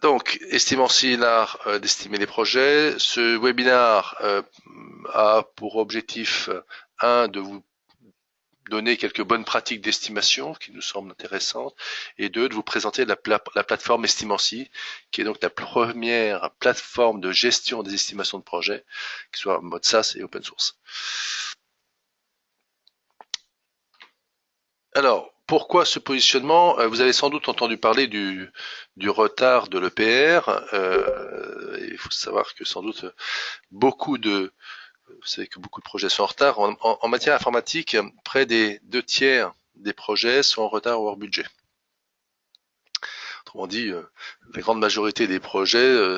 Donc, estimant si l'art d'estimer les projets, ce webinaire a pour objectif, de vous donner quelques bonnes pratiques d'estimation qui nous semblent intéressantes, et deux, de vous présenter la plateforme Estimancy, qui est donc la première plateforme de gestion des estimations de projets, qui soit en mode SaaS et open source. Alors, pourquoi ce positionnement? Vous avez sans doute entendu parler du retard de l'EPR. Il faut savoir que sans doute vous savez que beaucoup de projets sont en retard. En matière informatique, près des 2 tiers des projets sont en retard ou hors budget. Autrement dit, la grande majorité des projets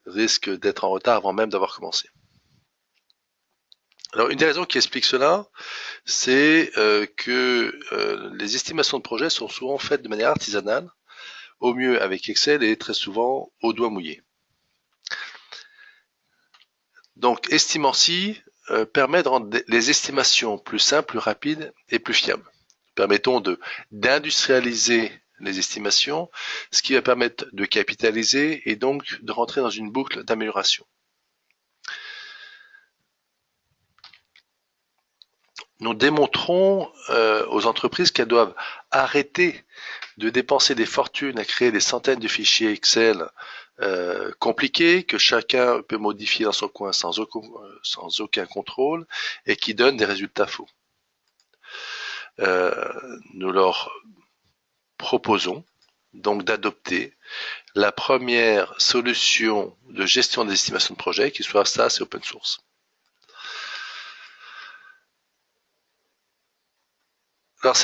risquent d'être en retard avant même d'avoir commencé. Alors, une des raisons qui explique cela, c'est que les estimations de projets sont souvent faites de manière artisanale, au mieux avec Excel et très souvent au doigt mouillé. Donc, Estimancy permet de rendre les estimations plus simples, plus rapides et plus fiables. Permettons d'industrialiser les estimations, ce qui va permettre de capitaliser et donc de rentrer dans une boucle d'amélioration. Nous démontrons aux entreprises qu'elles doivent arrêter de dépenser des fortunes à créer des centaines de fichiers Excel compliqués que chacun peut modifier dans son coin sans aucun contrôle et qui donnent des résultats faux. Nous leur proposons donc d'adopter la première solution de gestion des estimations de projet qui soit SaaS et open source. Alors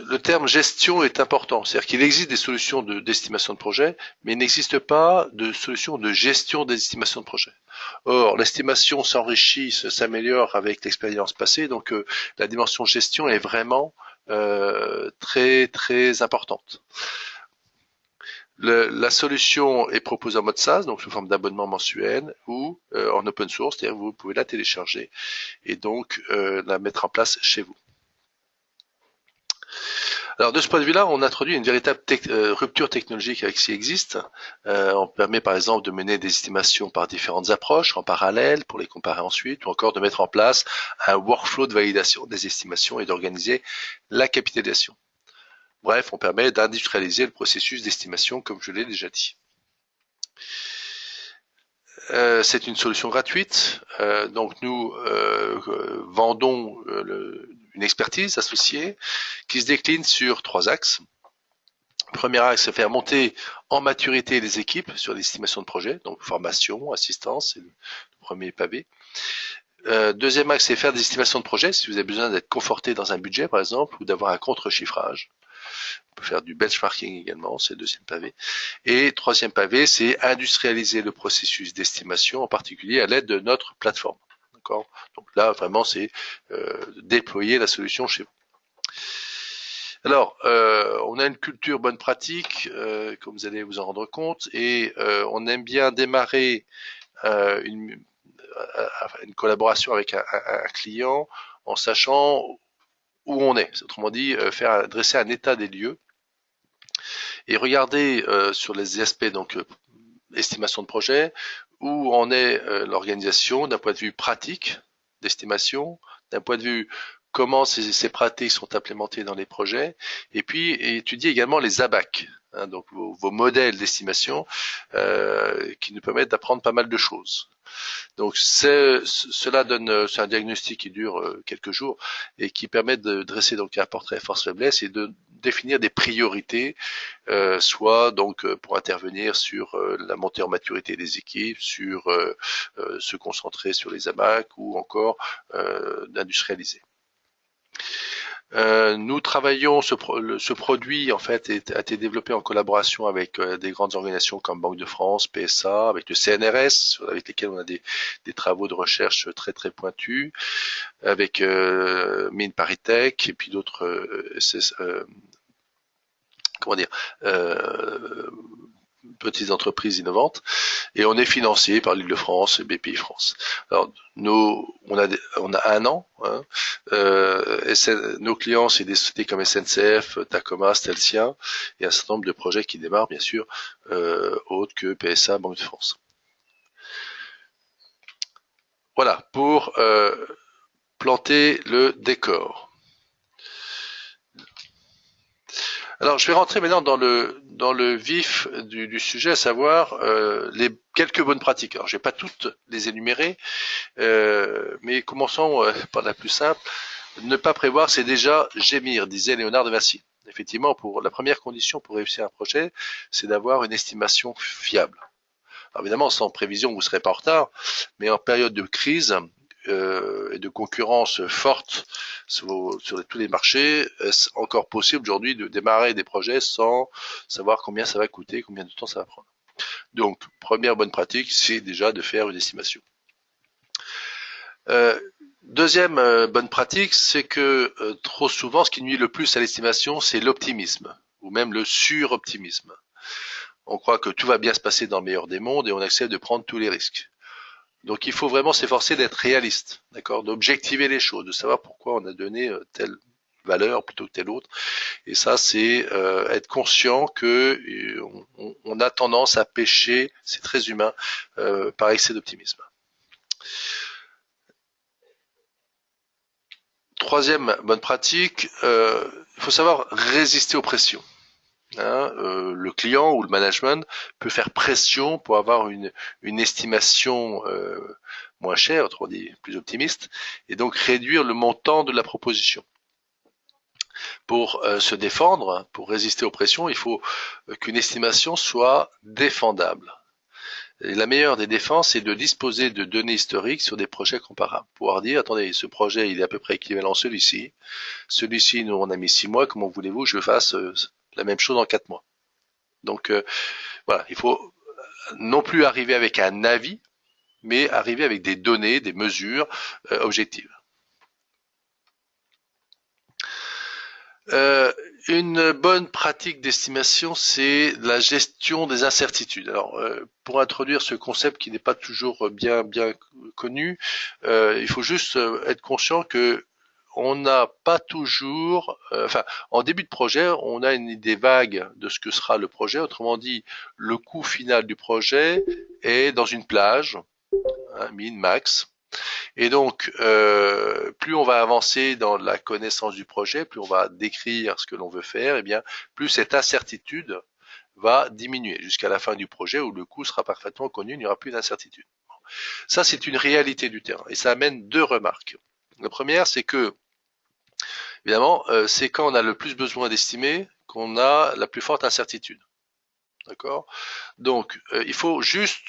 le terme gestion est important, c'est-à-dire qu'il existe des solutions d'estimation de projet, mais il n'existe pas de solution de gestion des estimations de projet. Or, l'estimation s'enrichit, s'améliore avec l'expérience passée, donc la dimension gestion est vraiment très très importante. La solution est proposée en mode SaaS, donc sous forme d'abonnement mensuel, ou en open source, c'est-à-dire que vous pouvez la télécharger et donc la mettre en place chez vous. Alors de ce point de vue-là, on introduit une véritable rupture technologique avec ce qui existe. On permet par exemple de mener des estimations par différentes approches en parallèle pour les comparer ensuite, ou encore de mettre en place un workflow de validation des estimations et d'organiser la capitalisation. Bref, on permet d'industrialiser le processus d'estimation comme je l'ai déjà dit. C'est une solution gratuite, donc nous vendons une expertise associée qui se décline sur 3 axes. Premier axe, c'est faire monter en maturité les équipes sur l'estimation de projet, donc formation, assistance, c'est le premier pavé. Deuxième axe, c'est faire des estimations de projet si vous avez besoin d'être conforté dans un budget par exemple ou d'avoir un contre-chiffrage. On peut faire du benchmarking également, c'est le deuxième pavé. Et troisième pavé, c'est industrialiser le processus d'estimation, en particulier à l'aide de notre plateforme. D'accord ? Donc là, vraiment, c'est déployer la solution chez vous. Alors, on a une culture bonne pratique, comme vous allez vous en rendre compte, et on aime bien démarrer une collaboration avec un client en sachant où on est. Autrement dit, dresser un état des lieux et regarder sur les aspects donc estimation de projet où en est l'organisation d'un point de vue pratique d'estimation, d'un point de vue comment ces pratiques sont implémentées dans les projets, et puis étudier également les ABAC, hein, donc vos modèles d'estimation qui nous permettent d'apprendre pas mal de choses. Donc cela donne, c'est un diagnostic qui dure quelques jours et qui permet de dresser donc un portrait force-faiblesse et de définir des priorités, soit donc pour intervenir sur la montée en maturité des équipes, sur se concentrer sur les ABAC ou encore d'industrialiser. Nous travaillons, ce produit en fait a été développé en collaboration avec des grandes organisations comme Banque de France, PSA, avec le CNRS, avec lesquels on a des travaux de recherche très très pointus, avec Mines ParisTech et puis d'autres petites entreprises innovantes, et on est financé par l'Île-de-France et BPI France. Alors, on a un an. Hein, nos clients, c'est des sociétés comme SNCF, Tacoma, Stelcia, et un certain nombre de projets qui démarrent, bien sûr, autres que PSA, Banque de France. Voilà, pour planter le décor. Alors, je vais rentrer maintenant dans le vif du sujet, à savoir les quelques bonnes pratiques. Alors, je vais pas toutes les énumérer, mais commençons par la plus simple. Ne pas prévoir, c'est déjà gémir, disait Léonard de Vinci. Effectivement, pour la première condition pour réussir un projet, c'est d'avoir une estimation fiable. Alors évidemment, sans prévision, vous ne serez pas en retard, mais en période de crise et de concurrence forte sur tous les marchés, est-ce encore possible aujourd'hui de démarrer des projets sans savoir combien ça va coûter, combien de temps ça va prendre. Donc, première bonne pratique, c'est déjà de faire une estimation. Deuxième bonne pratique, c'est que trop souvent, ce qui nuit le plus à l'estimation, c'est l'optimisme, ou même le suroptimisme. On croit que tout va bien se passer dans le meilleur des mondes et on accepte de prendre tous les risques. Donc il faut vraiment s'efforcer d'être réaliste, d'accord, d'objectiver les choses, de savoir pourquoi on a donné telle valeur plutôt que telle autre. Et ça, c'est être conscient que on a tendance à pécher, c'est très humain, par excès d'optimisme. Troisième bonne pratique, il faut savoir résister aux pressions. Hein, le client ou le management peut faire pression pour avoir une estimation moins chère, autrement dit plus optimiste, et donc réduire le montant de la proposition. Pour se défendre, pour résister aux pressions, il faut qu'une estimation soit défendable. Et la meilleure des défenses est de disposer de données historiques sur des projets comparables. Pouvoir dire, attendez, ce projet il est à peu près équivalent à celui-ci. Celui-ci, nous on a mis 6 mois, comment voulez-vous que je fasse la même chose en 4 mois. Donc voilà, il faut non plus arriver avec un avis, mais arriver avec des données, des mesures objectives. Une bonne pratique d'estimation, c'est la gestion des incertitudes. Alors, pour introduire ce concept qui n'est pas toujours bien connu, il faut juste être conscient que on n'a pas toujours, en début de projet, on a une idée vague de ce que sera le projet. Autrement dit, le coût final du projet est dans une plage, hein, min, max. Et donc, plus on va avancer dans la connaissance du projet, plus on va décrire ce que l'on veut faire, et bien, plus cette incertitude va diminuer jusqu'à la fin du projet où le coût sera parfaitement connu, il n'y aura plus d'incertitude. Ça, c'est une réalité du terrain et ça amène deux remarques. La première, c'est que évidemment, c'est quand on a le plus besoin d'estimer qu'on a la plus forte incertitude. D'accord ? Donc, il faut juste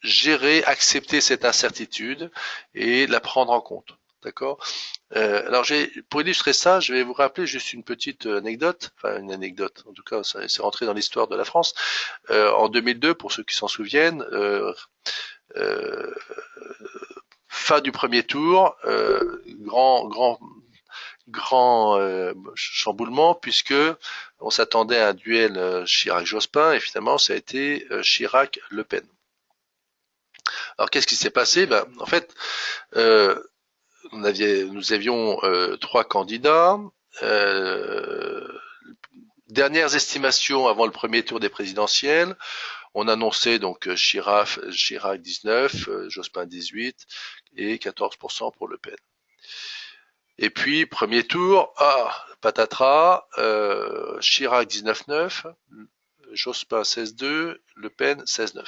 gérer, accepter cette incertitude et la prendre en compte. D'accord ? Alors, pour illustrer ça, je vais vous rappeler juste une petite anecdote, enfin une anecdote, en tout cas, c'est rentré dans l'histoire de la France. En 2002, pour ceux qui s'en souviennent, fin du premier tour, grand chamboulement puisque on s'attendait à un duel Chirac-Jospin et finalement ça a été Chirac-Le Pen. Alors qu'est-ce qui s'est passé ? En fait, nous avions 3 candidats. Dernières estimations avant le premier tour des présidentielles, on annonçait donc Chirac 19, Jospin 18 et 14% pour Le Pen. Et puis, premier tour, patatras, Chirac 19,9, Jospin 16,2, Le Pen 16,9.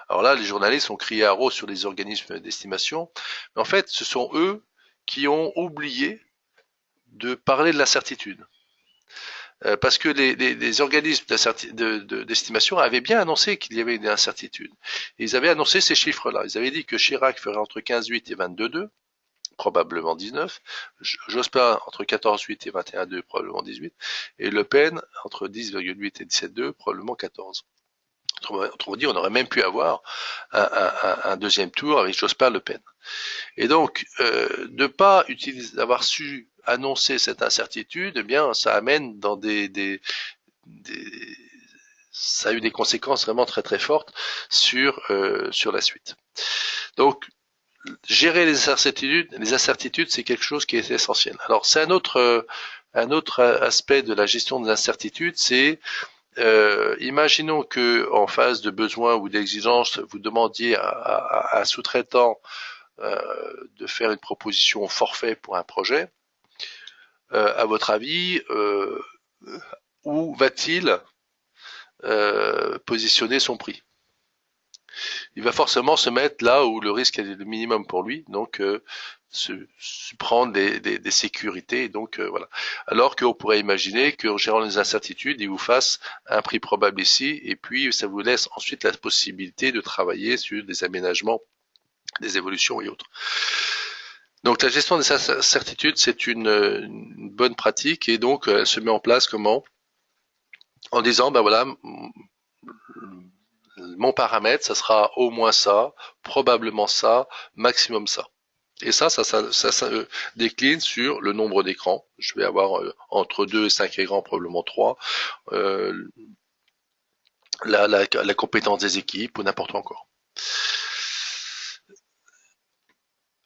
Alors là, les journalistes ont crié haro sur les organismes d'estimation, mais en fait, ce sont eux qui ont oublié de parler de l'incertitude. Parce que les organismes d'estimation avaient bien annoncé qu'il y avait une incertitude. Et ils avaient annoncé ces chiffres-là. Ils avaient dit que Chirac ferait entre 15,8 et 22,2. Probablement 19, Jospin entre 14,8 et 21,2, probablement 18, et Le Pen entre 10,8 et 17,2, probablement 14. Autrement dit, on aurait même pu avoir un deuxième tour avec Jospin-Le Pen. Et donc, ne pas avoir su annoncer cette incertitude, eh bien, ça amène dans des ça a eu des conséquences vraiment très très fortes sur la suite. Donc, gérer les incertitudes, c'est quelque chose qui est essentiel. Alors, c'est un autre aspect de la gestion des incertitudes, c'est imaginons que en phase de besoin ou d'exigence, vous demandiez à un sous-traitant de faire une proposition au forfait pour un projet. À votre avis, où va-t-il positionner son prix? Il va forcément se mettre là où le risque est le minimum pour lui, donc se prendre des sécurités, donc voilà. Alors qu'on pourrait imaginer qu'en gérant les incertitudes, il vous fasse un prix probable ici, et puis ça vous laisse ensuite la possibilité de travailler sur des aménagements, des évolutions et autres. Donc la gestion des incertitudes, c'est une bonne pratique, et donc elle se met en place comment? En disant, ben voilà, mon paramètre, ça sera au moins ça, probablement ça, maximum ça. Et ça décline sur le nombre d'écrans. Je vais avoir entre 2 et 5 écrans, probablement 3. Euh, la compétence des équipes ou n'importe quoi encore.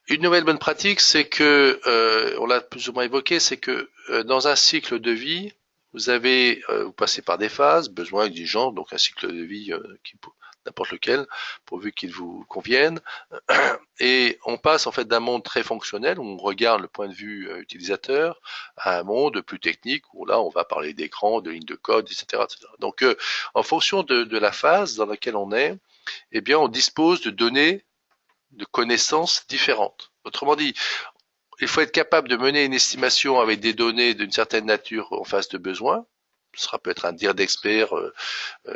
Une nouvelle bonne pratique, c'est que, on l'a plus ou moins évoqué, c'est que dans un cycle de vie, vous passez par des phases, besoins, exigences, donc un cycle de vie n'importe lequel, pourvu qu'il vous convienne. Et on passe en fait d'un monde très fonctionnel, où on regarde le point de vue utilisateur, à un monde plus technique, où là on va parler d'écran, de lignes de code, etc. etc. Donc en fonction de la phase dans laquelle on est, eh bien on dispose de données, de connaissances différentes. Autrement dit, il faut être capable de mener une estimation avec des données d'une certaine nature en phase de besoin. Ça peut être un dire d'expert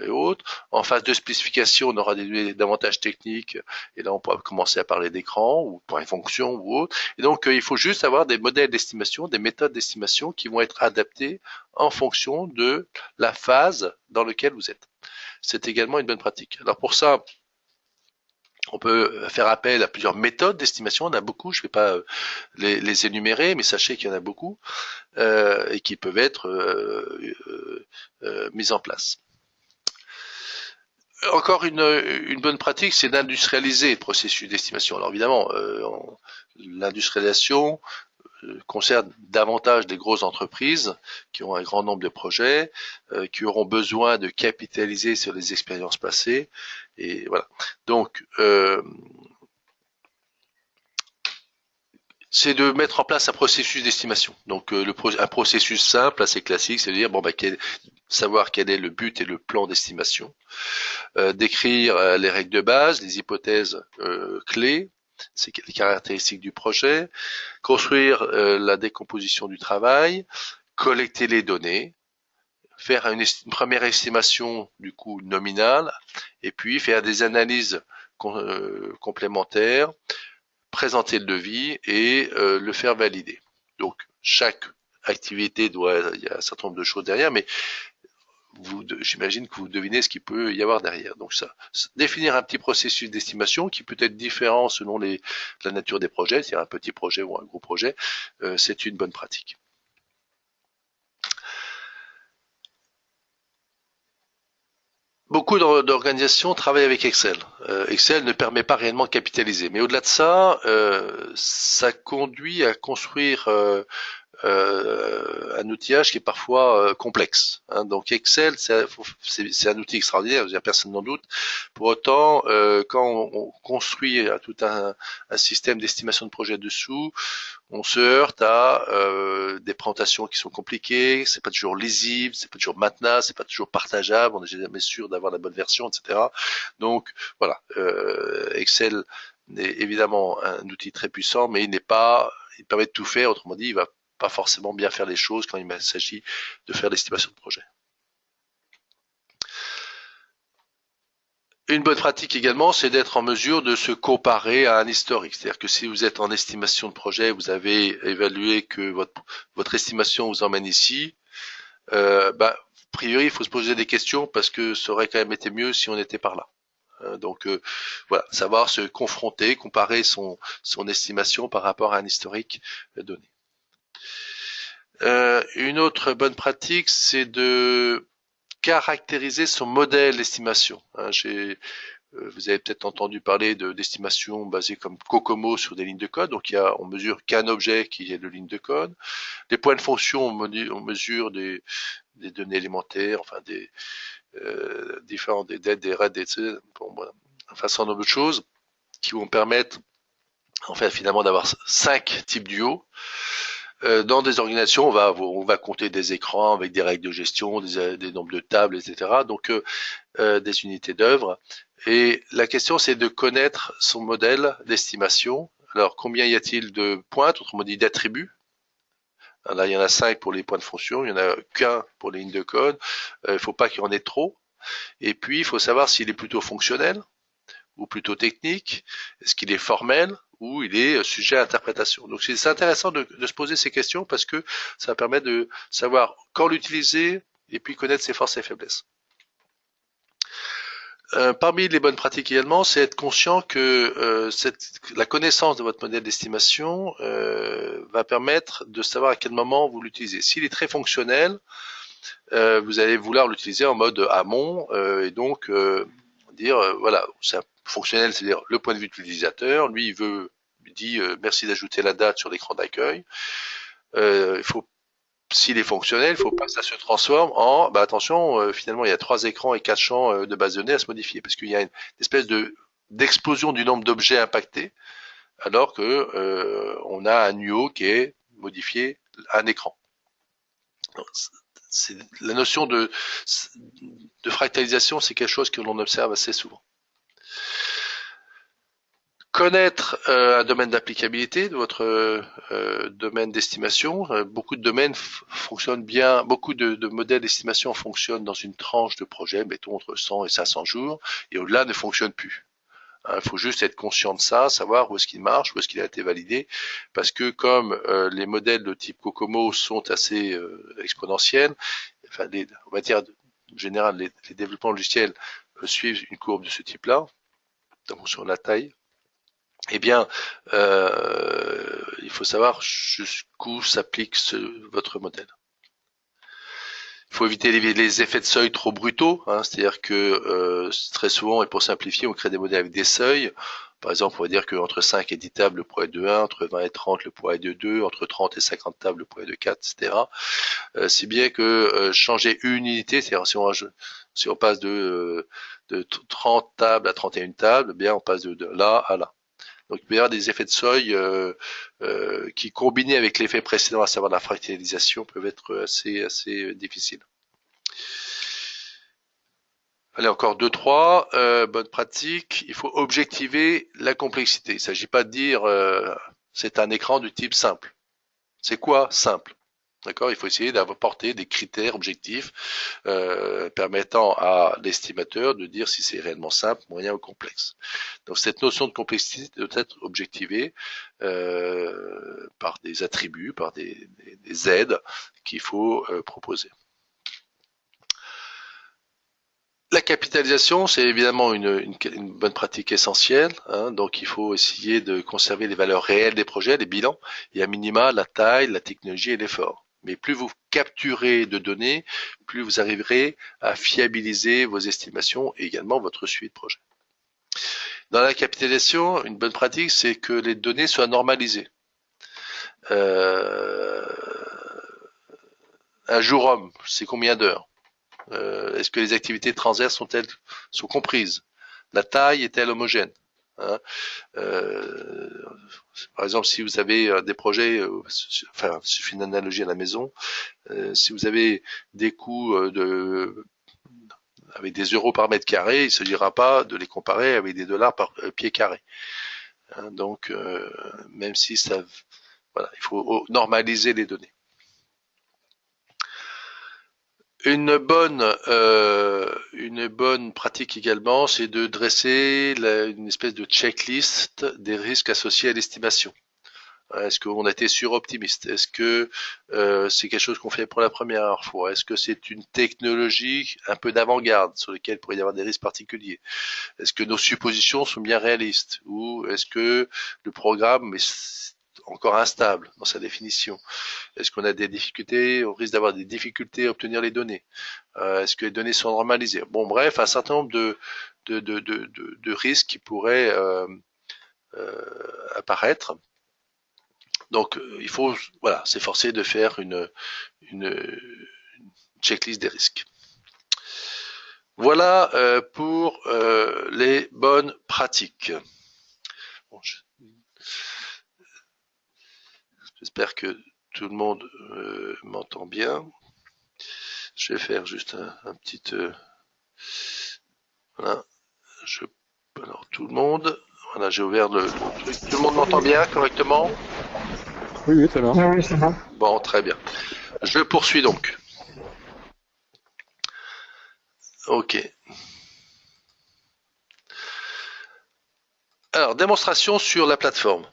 et autres. En phase de spécification, on aura des données davantage techniques, et là on pourra commencer à parler d'écran ou point de fonction ou autre. Et donc il faut juste avoir des modèles d'estimation, des méthodes d'estimation qui vont être adaptées en fonction de la phase dans laquelle vous êtes. C'est également une bonne pratique. Alors pour ça, on peut faire appel à plusieurs méthodes d'estimation. Il y en a beaucoup, je ne vais pas les énumérer, mais sachez qu'il y en a beaucoup et qui peuvent être mises en place. Encore une bonne pratique, c'est d'industrialiser le processus d'estimation. Alors évidemment, l'industrialisation concerne davantage des grosses entreprises qui ont un grand nombre de projets, qui auront besoin de capitaliser sur les expériences passées, et voilà. Donc, c'est de mettre en place un processus d'estimation. Donc, un processus simple, assez classique, c'est-à-dire savoir quel est le but et le plan d'estimation, décrire les règles de base, les hypothèses clés, c'est les caractéristiques du projet, construire la décomposition du travail, collecter les données, faire une première estimation du coût nominal, et puis faire des analyses complémentaires, présenter le devis et le faire valider. Donc chaque activité il y a un certain nombre de choses derrière, mais j'imagine que vous devinez ce qu'il peut y avoir derrière. Donc ça, définir un petit processus d'estimation qui peut être différent selon la nature des projets, c'est-à-dire un petit projet ou un gros projet, c'est une bonne pratique. Beaucoup d'organisations travaillent avec Excel. Excel ne permet pas réellement de capitaliser, mais au-delà de ça, ça conduit à construire un outillage qui est parfois complexe. Hein. Donc Excel, c'est un outil extraordinaire, personne n'en doute. Pour autant, quand on construit tout un système d'estimation de projet dessous, on se heurte à des présentations qui sont compliquées, c'est pas toujours lisible, c'est pas toujours maintenable, c'est pas toujours partageable, on n'est jamais sûr d'avoir la bonne version, etc. Donc voilà, Excel est évidemment un outil très puissant, mais il permet de tout faire, autrement dit, il va pas forcément bien faire les choses quand il s'agit de faire l'estimation de projet. Une bonne pratique également, c'est d'être en mesure de se comparer à un historique. C'est-à-dire que si vous êtes en estimation de projet, vous avez évalué que votre estimation vous emmène ici, a priori, il faut se poser des questions parce que ça aurait quand même été mieux si on était par là. Donc voilà, savoir se confronter, comparer son estimation par rapport à un historique donné. Une autre bonne pratique, c'est de caractériser son modèle d'estimation. Hein, vous avez peut-être entendu parler d'estimation basée comme Kokomo sur des lignes de code. Donc on mesure qu'un objet qui est de ligne de code. Les points de fonction, on mesure des données élémentaires, enfin des différents des dettes, des raids, bon, voilà. Enfin, un certain nombre de choses qui vont permettre en fait finalement d'avoir 5 types d'UO. Dans des organisations, on va compter des écrans avec des règles de gestion, des nombres de tables, etc. Donc des unités d'œuvre. Et la question, c'est de connaître son modèle d'estimation. Alors, combien y a-t-il de pointes, autrement dit d'attributs? Là, il y en a 5 pour les points de fonction, il n'y en a qu'un pour les lignes de code. Il ne faut pas qu'il y en ait trop. Et puis, il faut savoir s'il est plutôt fonctionnel ou plutôt technique. Est-ce qu'il est formel ou il est sujet à interprétation? Donc, c'est intéressant de se poser ces questions parce que ça permet de savoir quand l'utiliser et puis connaître ses forces et faiblesses. Parmi les bonnes pratiques également, c'est être conscient que la connaissance de votre modèle d'estimation va permettre de savoir à quel moment vous l'utilisez. S'il est très fonctionnel, vous allez vouloir l'utiliser en mode amont et donc dire voilà, c'est fonctionnel, c'est-à-dire le point de vue de l'utilisateur. Lui, il dit merci d'ajouter la date sur l'écran d'accueil. Il faut S'il est fonctionnel, il ne faut pas que ça se transforme en attention, finalement il y a 3 écrans et 4 champs de base de données à se modifier parce qu'il y a une espèce d'explosion du nombre d'objets impactés alors que on a un UO qui est modifié un écran. C'est la notion de fractalisation, c'est quelque chose que l'on observe assez souvent. Connaître un domaine d'applicabilité de votre domaine d'estimation. Beaucoup de domaines fonctionnent bien, beaucoup de modèles d'estimation fonctionnent dans une tranche de projet, mettons entre 100 et 500 jours, et au-delà ne fonctionnent plus. Il faut juste être conscient de ça, savoir où est-ce qu'il marche, où est-ce qu'il a été validé, parce que comme les modèles de type Kokomo sont assez exponentiels, enfin, on va dire en général les développements logiciels suivent une courbe de ce type-là, donc sur la taille. Eh bien, il faut savoir jusqu'où s'applique votre modèle. Il faut éviter les effets de seuil trop brutaux, hein, c'est-à-dire que très souvent, et pour simplifier, on crée des modèles avec des seuils. Par exemple, on va dire qu'entre 5 et 10 tables, le poids est de 1, entre 20 et 30, le poids est de 2, entre 30 et 50 tables, le poids est de 4, etc. Si bien que changer une unité, c'est-à-dire si on passe de 30 tables à 31 tables, eh bien on passe de là à là. Donc il peut y avoir des effets de seuil qui, combinés avec l'effet précédent, à savoir la fractalisation, peuvent être assez difficiles. Allez, encore 2-3 bonnes pratiques. Il faut objectiver la complexité. Il ne s'agit pas de dire c'est un écran du type simple. C'est quoi simple? D'accord, il faut essayer d'apporter des critères objectifs permettant à l'estimateur de dire si c'est réellement simple, moyen ou complexe. Donc cette notion de complexité doit être objectivée par des attributs, par des aides qu'il faut proposer. La capitalisation, c'est évidemment une bonne pratique essentielle. Hein, donc, il faut essayer de conserver les valeurs réelles des projets, les bilans, et à minima la taille, la technologie et l'effort. Mais plus vous capturez de données, plus vous arriverez à fiabiliser vos estimations et également votre suivi de projet. Dans la capitalisation, une bonne pratique, c'est que les données soient normalisées. Un jour homme, c'est combien d'heures? Est-ce que les activités transverses sont comprises? La taille est-elle homogène? Hein, par exemple, si vous avez des projets, enfin, je fais une analogie à la maison, si vous avez des coûts avec des euros par mètre carré, il ne s'agira pas de les comparer avec des dollars par pied carré. Hein, donc, même si ça, voilà, il faut normaliser les données. Une bonne pratique également, c'est de dresser une espèce de checklist des risques associés à l'estimation. Est-ce qu'on a été suroptimiste? Est-ce que c'est quelque chose qu'on fait pour la première fois? Est-ce que c'est une technologie un peu d'avant-garde sur laquelle il pourrait y avoir des risques particuliers? Est-ce que nos suppositions sont bien réalistes? Ou est-ce que le programme est encore instable dans sa définition? Est-ce qu'on a des difficultés, on risque d'avoir des difficultés à obtenir les données? Est-ce que les données sont normalisées? Bon, bref, un certain nombre de risques qui pourraient apparaître. Donc, il faut, voilà, s'efforcer de faire une checklist des risques. Voilà pour les bonnes pratiques. Bon, j'espère que tout le monde m'entend bien. Je vais faire juste un petit... voilà. Alors, tout le monde... Voilà, j'ai ouvert le truc. Tout le monde m'entend bien correctement? Oui, oui, très bien. Ah oui, ça va. Bon, très bien. Je poursuis donc. Ok. Alors, démonstration sur la plateforme.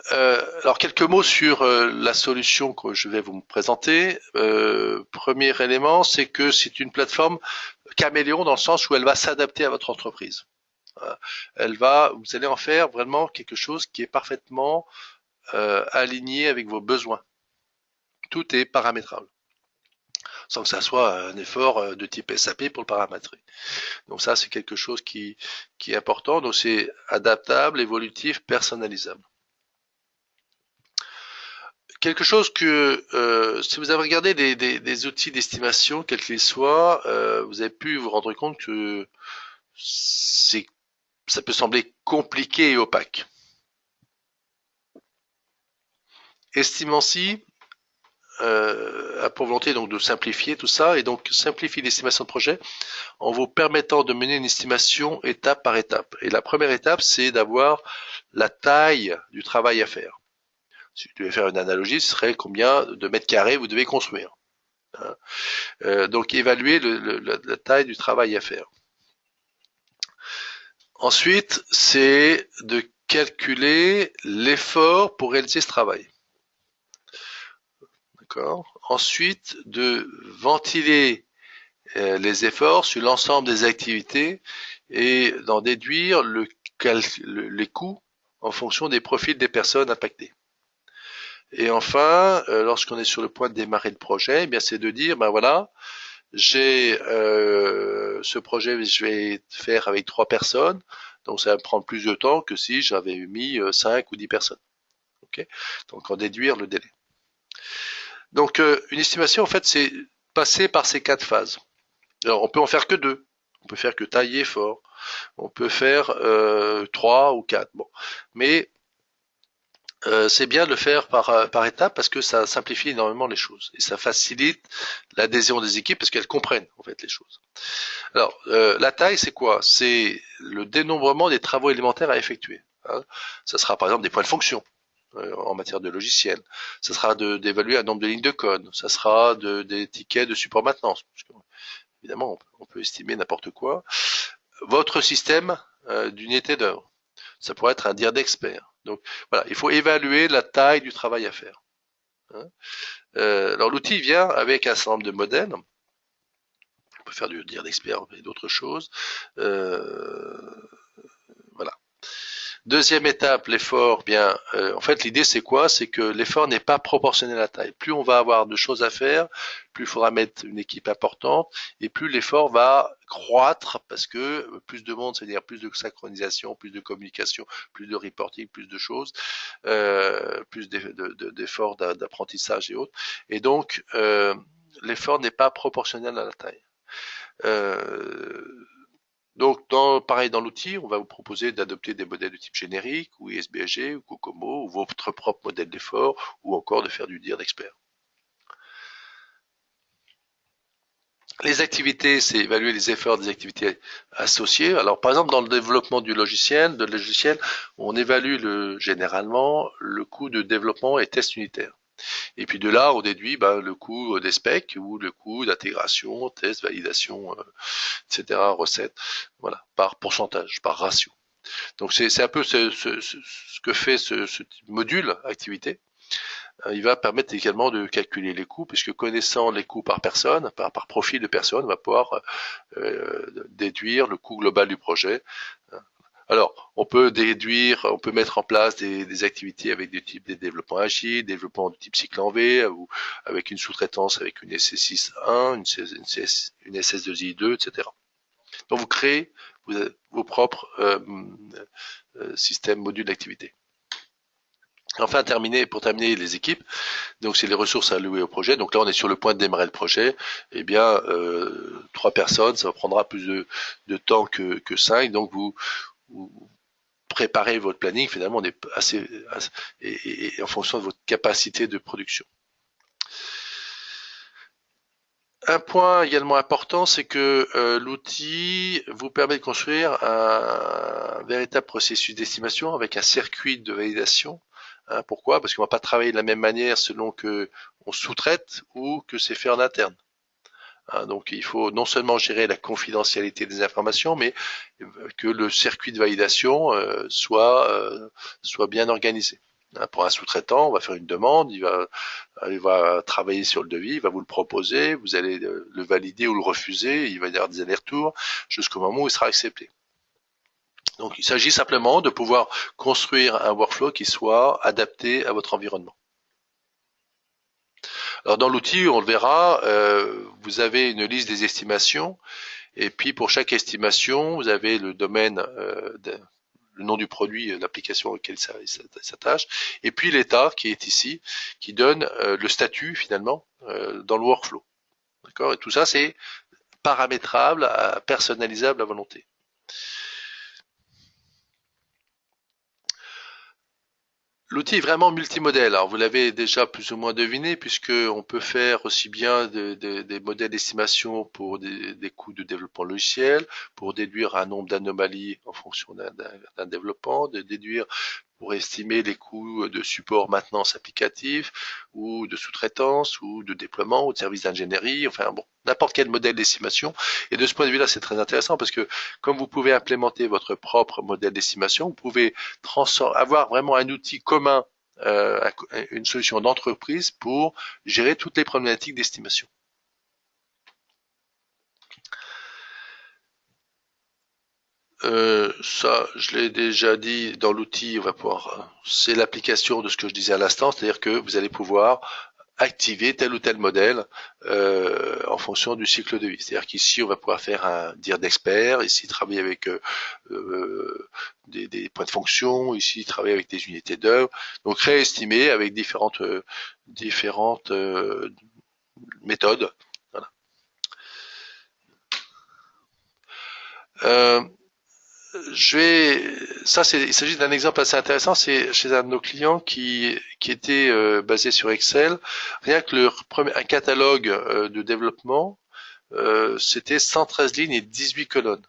Alors, quelques mots sur la solution que je vais vous présenter. Premier élément, c'est que c'est une plateforme caméléon dans le sens où elle va s'adapter à votre entreprise. Vous allez en faire vraiment quelque chose qui est parfaitement aligné avec vos besoins. Tout est paramétrable, sans que ça soit un effort de type SAP pour le paramétrer. Donc ça, c'est quelque chose qui est important. Donc c'est adaptable, évolutif, personnalisable. Quelque chose que, si vous avez regardé des outils d'estimation, quels qu'ils soient, vous avez pu vous rendre compte que ça peut sembler compliqué et opaque. Estimancy a pour volonté donc de simplifier tout ça et donc simplifier l'estimation de projet en vous permettant de mener une estimation étape par étape. Et la première étape, c'est d'avoir la taille du travail à faire. Si vous devez faire une analogie, ce serait combien de mètres carrés vous devez construire. Donc évaluer la taille du travail à faire. Ensuite, c'est de calculer l'effort pour réaliser ce travail. D'accord. Ensuite, de ventiler les efforts sur l'ensemble des activités et d'en déduire les coûts en fonction des profils des personnes impactées. Et enfin, lorsqu'on est sur le point de démarrer le projet, eh bien c'est de dire, ben voilà, j'ai ce projet, je vais faire avec 3 personnes, donc ça va me prendre plus de temps que si j'avais mis 5 ou 10 personnes. Okay, donc en déduire le délai. Donc une estimation, en fait, c'est passer par ces 4 phases. Alors on peut en faire que 2. On peut faire que taille et effort. On peut faire 3 ou 4. Bon, mais c'est bien de le faire par étapes parce que ça simplifie énormément les choses et ça facilite l'adhésion des équipes parce qu'elles comprennent en fait les choses. Alors la taille c'est quoi? C'est le dénombrement des travaux élémentaires à effectuer. Hein. Ça sera par exemple des points de fonction en matière de logiciel. Ça sera d'évaluer un nombre de lignes de code. Ça sera des tickets de support maintenance. Parce que, évidemment on peut estimer n'importe quoi. Votre système d'unité d'œuvre. Ça pourrait être un dire d'expert. Donc voilà, il faut évaluer la taille du travail à faire. Hein. Alors l'outil vient avec un certain nombre de modèles. On peut faire du dire d'expert et d'autres choses. Voilà. Deuxième étape, l'effort. Bien, en fait, l'idée c'est quoi? C'est que l'effort n'est pas proportionnel à la taille. Plus on va avoir de choses à faire, plus il faudra mettre une équipe importante, et plus l'effort va croître parce que plus de monde, c'est-à-dire plus de synchronisation, plus de communication, plus de reporting, plus de choses, plus d'efforts d'apprentissage et autres. Et donc, l'effort n'est pas proportionnel à la taille. Donc, pareil dans l'outil, on va vous proposer d'adopter des modèles de type générique, ou ISBG, ou COCOMO, ou votre propre modèle d'effort, ou encore de faire du dire d'expert. Les activités, c'est évaluer les efforts des activités associées. Alors, par exemple, dans le développement du logiciel, on évalue généralement le coût de développement et test unitaire. Et puis de là, on déduit le coût des specs ou le coût d'intégration, test, validation, etc., recettes, voilà, par pourcentage, par ratio. Donc c'est un peu ce que fait ce module activité. Il va permettre également de calculer les coûts, puisque connaissant les coûts par personne, par profil de personne, on va pouvoir déduire le coût global du projet. Alors, on peut déduire, on peut mettre en place des activités avec des types de développement agile, développement de type cycle en V, ou avec une sous-traitance avec une SC6.1, une SS2I2, etc. Donc, vous créez vos propres systèmes modules d'activité. Enfin, pour terminer les équipes, donc c'est les ressources allouées au projet. Donc là, on est sur le point de démarrer le projet. Eh bien, 3 personnes, ça prendra plus de temps que 5. Donc vous préparez votre planning. Finalement, on est et en fonction de votre capacité de production. Un point également important, c'est que l'outil vous permet de construire un véritable processus d'estimation avec un circuit de validation. Pourquoi? Parce qu'on ne va pas travailler de la même manière selon que on sous-traite ou que c'est fait en interne. Donc il faut non seulement gérer la confidentialité des informations, mais que le circuit de validation soit bien organisé. Pour un sous-traitant, on va faire une demande, il va travailler sur le devis, il va vous le proposer, vous allez le valider ou le refuser, il va y avoir des allers-retours jusqu'au moment où il sera accepté. Donc il s'agit simplement de pouvoir construire un workflow qui soit adapté à votre environnement. Alors dans l'outil, on le verra, vous avez une liste des estimations, et puis pour chaque estimation, vous avez le domaine, le nom du produit, l'application auquel ça s'attache, et puis l'état qui est ici, qui donne le statut finalement dans le workflow. D'accord? Et tout ça, c'est paramétrable, personnalisable à volonté. L'outil est vraiment multimodèle. Alors, vous l'avez déjà plus ou moins deviné, puisque on peut faire aussi bien des modèles d'estimation pour des coûts de développement logiciel, pour déduire un nombre d'anomalies en fonction d'un développement, de déduire pour estimer les coûts de support maintenance applicatif, ou de sous-traitance, ou de déploiement, ou de service d'ingénierie, enfin bon, n'importe quel modèle d'estimation. Et de ce point de vue-là, c'est très intéressant parce que comme vous pouvez implémenter votre propre modèle d'estimation, vous pouvez avoir vraiment un outil commun, une solution d'entreprise pour gérer toutes les problématiques d'estimation. Ça, je l'ai déjà dit dans l'outil, on va pouvoir, c'est l'application de ce que je disais à l'instant, c'est-à-dire que vous allez pouvoir activer tel ou tel modèle en fonction du cycle de vie. C'est-à-dire qu'ici, on va pouvoir faire un dire d'expert, ici travailler avec des points de fonction, ici travailler avec des unités d'œuvre, donc réestimer avec différentes méthodes. Voilà. Il s'agit d'un exemple assez intéressant. C'est chez un de nos clients qui était basé sur Excel. Rien que un catalogue de développement, c'était 113 lignes et 18 colonnes.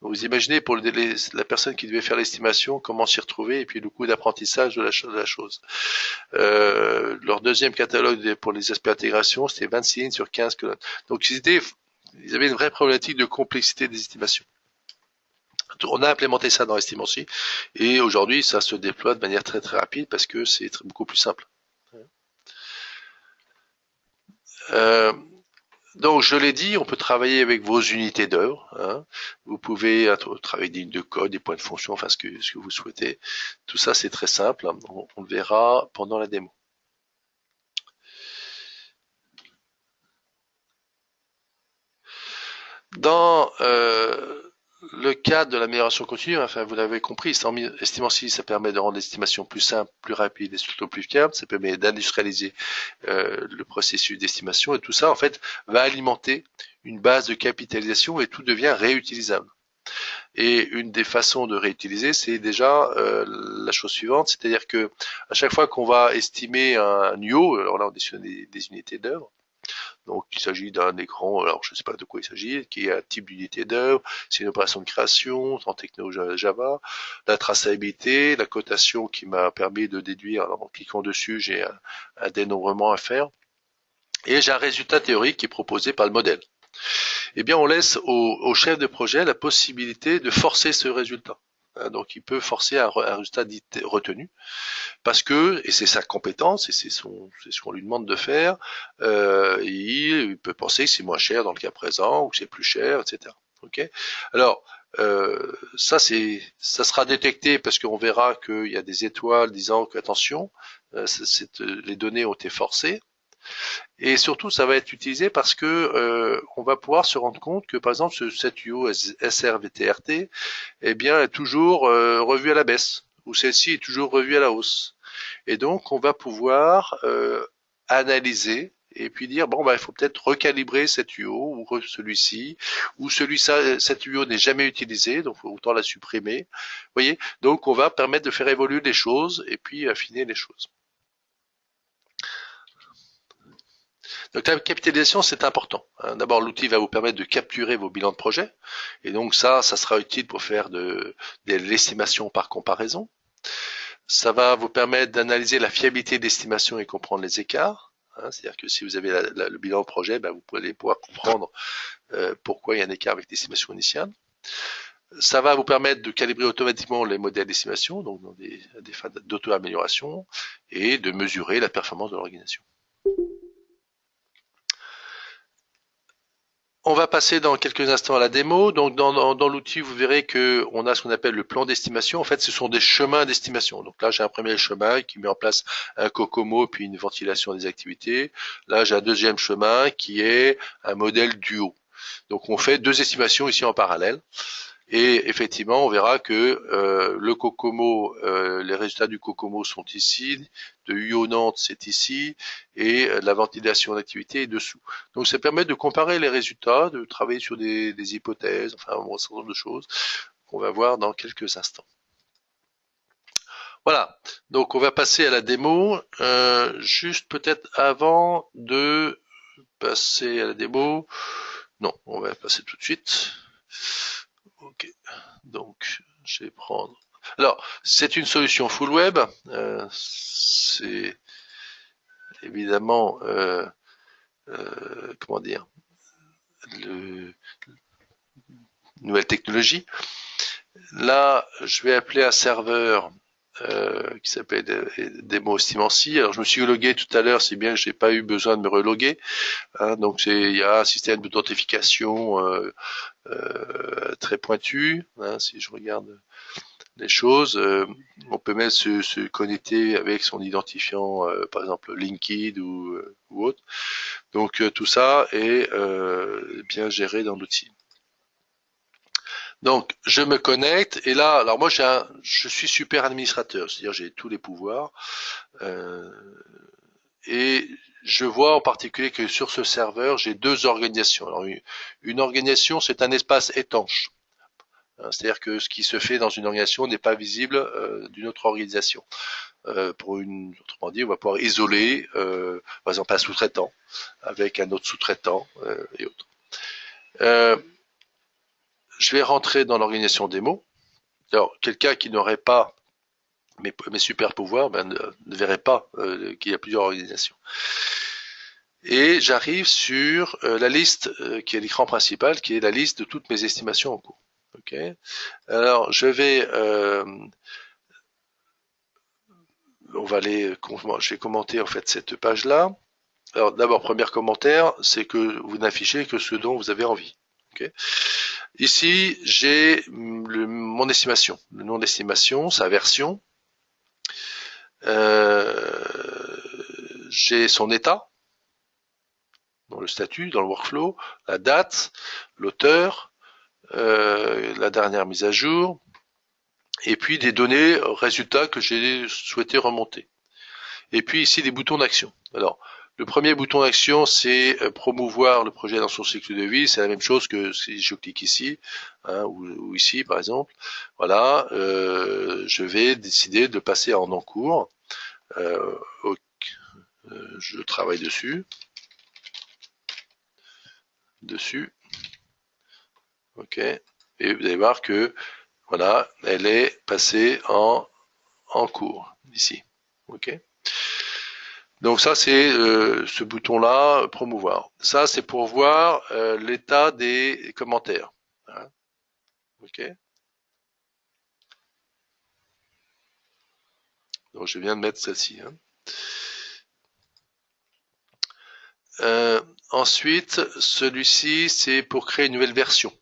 Donc vous imaginez pour la personne qui devait faire l'estimation, comment s'y retrouver et puis le coût d'apprentissage de la chose. Leur deuxième catalogue pour les aspects d'intégration, c'était 26 lignes sur 15 colonnes. Donc ils avaient une vraie problématique de complexité des estimations. On a implémenté ça dans Estimancy et aujourd'hui ça se déploie de manière très très rapide parce que c'est beaucoup plus simple. Donc je l'ai dit, on peut travailler avec vos unités d'œuvre. Vous pouvez travailler des lignes de code, des points de fonction, enfin ce que vous souhaitez. Tout ça c'est très simple. On le verra pendant la démo. Dans le cadre de l'amélioration continue, enfin vous l'avez compris, Estimancy, ça permet de rendre l'estimation plus simple, plus rapide et surtout plus fiable. Ça permet d'industrialiser le processus d'estimation et tout ça en fait va alimenter une base de capitalisation et tout devient réutilisable. Et une des façons de réutiliser, c'est déjà la chose suivante, c'est-à-dire que à chaque fois qu'on va estimer un NIO, alors là on est sur des unités d'œuvre. Donc, il s'agit d'un écran, alors je ne sais pas de quoi il s'agit, qui est un type d'unité d'œuvre, c'est une opération de création en techno Java, la traçabilité, la cotation qui m'a permis de déduire, alors en cliquant dessus, j'ai un dénombrement à faire, et j'ai un résultat théorique qui est proposé par le modèle. Eh bien, on laisse au chef de projet la possibilité de forcer ce résultat. Donc, il peut forcer un résultat dit retenu parce que, et c'est sa compétence, et c'est ce qu'on lui demande de faire, il peut penser que c'est moins cher dans le cas présent, ou que c'est plus cher, etc. Ok. Alors, Ça sera détecté parce qu'on verra qu'il y a des étoiles disant que attention, les données ont été forcées. Et surtout, ça va être utilisé parce que on va pouvoir se rendre compte que, par exemple, cet tuyau SRVTRT, eh bien, est toujours revu à la baisse, ou celle-ci est toujours revue à la hausse. Et donc, on va pouvoir analyser et puis dire bon bah il faut peut-être recalibrer cet tuyau ou celui-ci ou celui-ci, cet tuyau n'est jamais utilisé donc faut autant la supprimer. Vous voyez, donc on va permettre de faire évoluer les choses et puis affiner les choses. Donc la capitalisation, c'est important. D'abord, l'outil va vous permettre de capturer vos bilans de projet. Et donc ça sera utile pour faire de l'estimation par comparaison. Ça va vous permettre d'analyser la fiabilité d'estimation et comprendre les écarts. C'est-à-dire que si vous avez le bilan de projet, ben vous allez pouvoir comprendre pourquoi il y a un écart avec l'estimation initiale. Ça va vous permettre de calibrer automatiquement les modèles d'estimation, donc dans des fins d'auto-amélioration, et de mesurer la performance de l'organisation. On va passer dans quelques instants à la démo. Donc dans l'outil, vous verrez que on a ce qu'on appelle le plan d'estimation. En fait, ce sont des chemins d'estimation. Donc là, j'ai un premier chemin qui met en place un COCOMO puis une ventilation des activités. Là, j'ai un deuxième chemin qui est un modèle duo. Donc on fait deux estimations ici en parallèle. Et effectivement, on verra que le COCOMO, les résultats du COCOMO sont ici, de UO Nantes c'est ici, et la ventilation d'activité est dessous. Donc ça permet de comparer les résultats, de travailler sur des hypothèses, enfin un certain nombre de choses qu'on va voir dans quelques instants. Voilà, donc on va passer à la démo. Juste peut-être avant de passer à la démo, non, on va passer tout de suite. Ok, donc je vais prendre. Alors, c'est une solution full web. C'est évidemment, comment dire, le nouvelle technologie. Là, je vais appeler un serveur qui s'appelle Demo Estimancy. Alors, je me suis logué tout à l'heure, c'est bien que j'ai pas eu besoin de me reloguer. Donc, il y a un système d'authentification très pointu. Si je regarde les choses, on peut même se connecter avec son identifiant, par exemple Linked ou autre. Donc tout ça est bien géré dans l'outil. Donc je me connecte et là, alors moi je suis super administrateur, c'est-à-dire j'ai tous les pouvoirs et je vois en particulier que sur ce serveur j'ai deux organisations. Alors une organisation c'est un espace étanche. C'est-à-dire que ce qui se fait dans une organisation n'est pas visible d'une autre organisation. Autrement dit, on va pouvoir isoler, par exemple, un sous-traitant avec un autre sous-traitant et autres. Je vais rentrer dans l'organisation démo. Alors, quelqu'un qui n'aurait pas mes super pouvoirs ne verrait pas qu'il y a plusieurs organisations. Et j'arrive sur la liste qui est l'écran principal, qui est la liste de toutes mes estimations en cours. Okay. Alors, je vais je vais commenter en fait cette page-là. Alors d'abord, premier commentaire, c'est que vous n'affichez que ce dont vous avez envie. Okay. Ici, j'ai mon estimation, le nom d'estimation, sa version. J'ai son état, dans le statut, dans le workflow, la date, l'auteur, la dernière mise à jour, et puis des données résultats que j'ai souhaité remonter. Et puis ici des boutons d'action. Alors le premier bouton d'action c'est promouvoir le projet dans son cycle de vie. C'est la même chose que si je clique ici ou ici par exemple. Voilà, je vais décider de passer en cours. Je travaille dessus. Ok. Et vous allez voir que voilà, elle est passée en cours ici. Ok. Donc ça c'est ce bouton là promouvoir. Ça c'est pour voir l'état des commentaires. Hein. Ok. Donc je viens de mettre celle-ci. Hein. Ensuite celui-ci c'est pour créer une nouvelle version.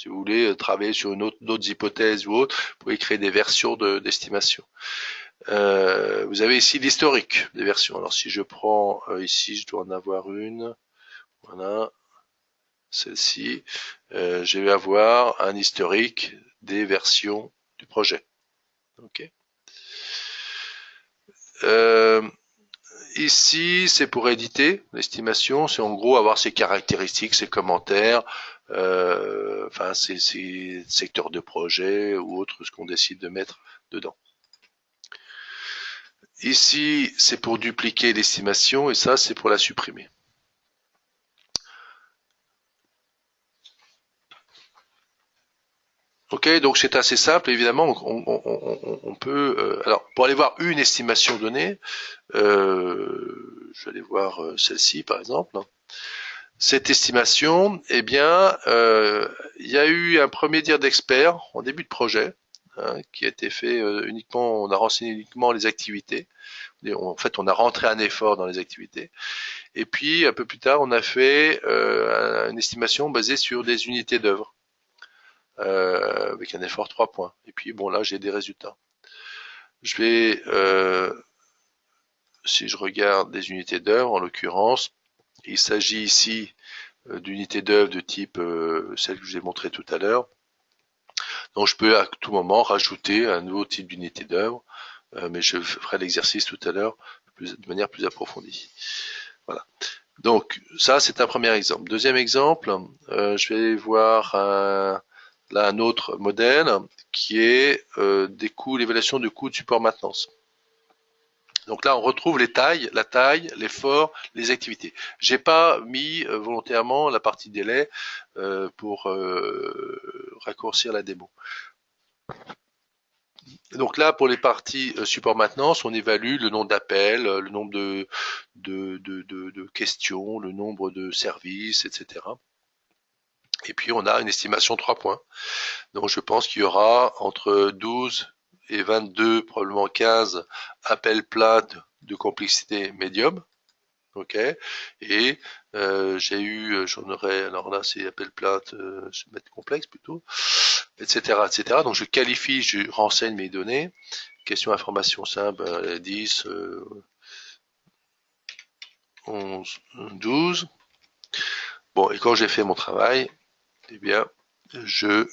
Si vous voulez travailler sur d'autres hypothèses ou autres, vous pouvez créer des versions d'estimation. Vous avez ici l'historique des versions. Alors si je prends ici, je dois en avoir une. Voilà, celle-ci. Je vais avoir un historique des versions du projet. Ok. Ici, c'est pour éditer l'estimation. C'est en gros avoir ses caractéristiques, ses commentaires, enfin ses secteurs de projet ou autre, ce qu'on décide de mettre dedans. Ici, c'est pour dupliquer l'estimation et ça, c'est pour la supprimer. Ok, donc c'est assez simple. Évidemment, on peut. Alors, pour aller voir une estimation donnée, je vais aller voir celle-ci, par exemple. Cette estimation, eh bien, il y a eu un premier tir d'expert en début de projet, hein, qui a été fait uniquement. On a renseigné uniquement les activités. En fait, on a rentré un effort dans les activités. Et puis, un peu plus tard, on a fait une estimation basée sur des unités d'œuvre. Avec un effort 3 points. Et puis bon là j'ai des résultats. Je vais, si je regarde des unités d'œuvre en l'occurrence, il s'agit ici d'unités d'œuvre de type celle que je vous ai montré tout à l'heure. Donc je peux à tout moment rajouter un nouveau type d'unité d'œuvre, mais je ferai l'exercice tout à l'heure de manière plus approfondie. Voilà. Donc ça c'est un premier exemple. Deuxième exemple, je vais voir là un autre modèle qui est des coûts, l'évaluation de coûts de support maintenance. Donc là, on retrouve les tailles, la taille, l'effort, les activités. J'ai pas mis volontairement la partie délai pour raccourcir la démo. Donc là, pour les parties support maintenance, on évalue le nombre d'appels, le nombre de questions, le nombre de services, etc. Et puis on a une estimation 3 points. Donc je pense qu'il y aura entre 12 et 22, probablement 15 appels plaintes de complexité médium. Ok. Et j'ai eu, j'en aurais, alors là c'est appel plainte, je vais mettre complexe plutôt, etc., etc. Donc je qualifie, je renseigne mes données. Question information simple, 10, 11, 12. Bon, et quand j'ai fait mon travail, eh bien, je,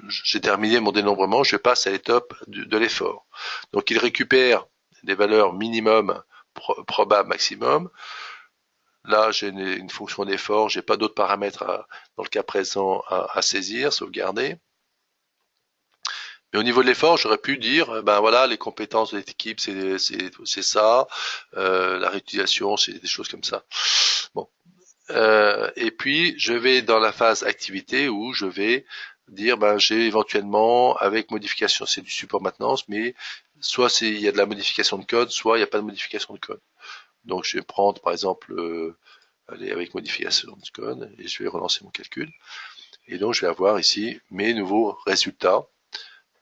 j'ai terminé mon dénombrement, je passe à l'étape de l'effort. Donc il récupère des valeurs minimum, probable, maximum. Là, j'ai une fonction d'effort, j'ai pas d'autres paramètres dans le cas présent à saisir, sauvegarder. Mais au niveau de l'effort, j'aurais pu dire, ben voilà, les compétences de l'équipe, c'est ça, la réutilisation, c'est des choses comme ça. Bon. Et puis, je vais dans la phase activité où je vais dire, ben, j'ai éventuellement, avec modification, c'est du support maintenance, mais soit il y a de la modification de code, soit il n'y a pas de modification de code. Donc, je vais prendre, par exemple, aller avec modification de code, et je vais relancer mon calcul. Et donc, je vais avoir ici mes nouveaux résultats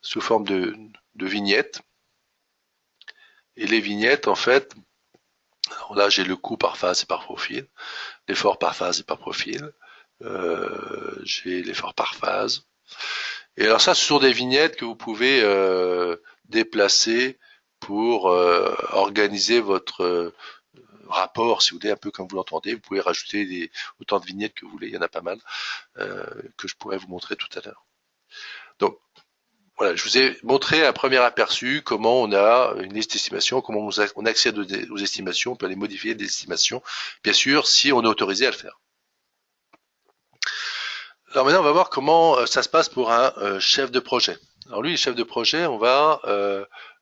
sous forme de vignettes. Et les vignettes, en fait, là, j'ai le coût par phase et par profil, l'effort par phase et par profil. J'ai l'effort par phase. Et alors ça, ce sont des vignettes que vous pouvez déplacer pour organiser votre rapport, si vous voulez, un peu comme vous l'entendez. Vous pouvez rajouter autant de vignettes que vous voulez, il y en a pas mal, que je pourrais vous montrer tout à l'heure. Donc, voilà, je vous ai montré un premier aperçu, comment on a une liste d'estimation, comment on accède aux estimations, on peut aller modifier des estimations, bien sûr, si on est autorisé à le faire. Alors maintenant, on va voir comment ça se passe pour un chef de projet. Alors lui, le chef de projet, on va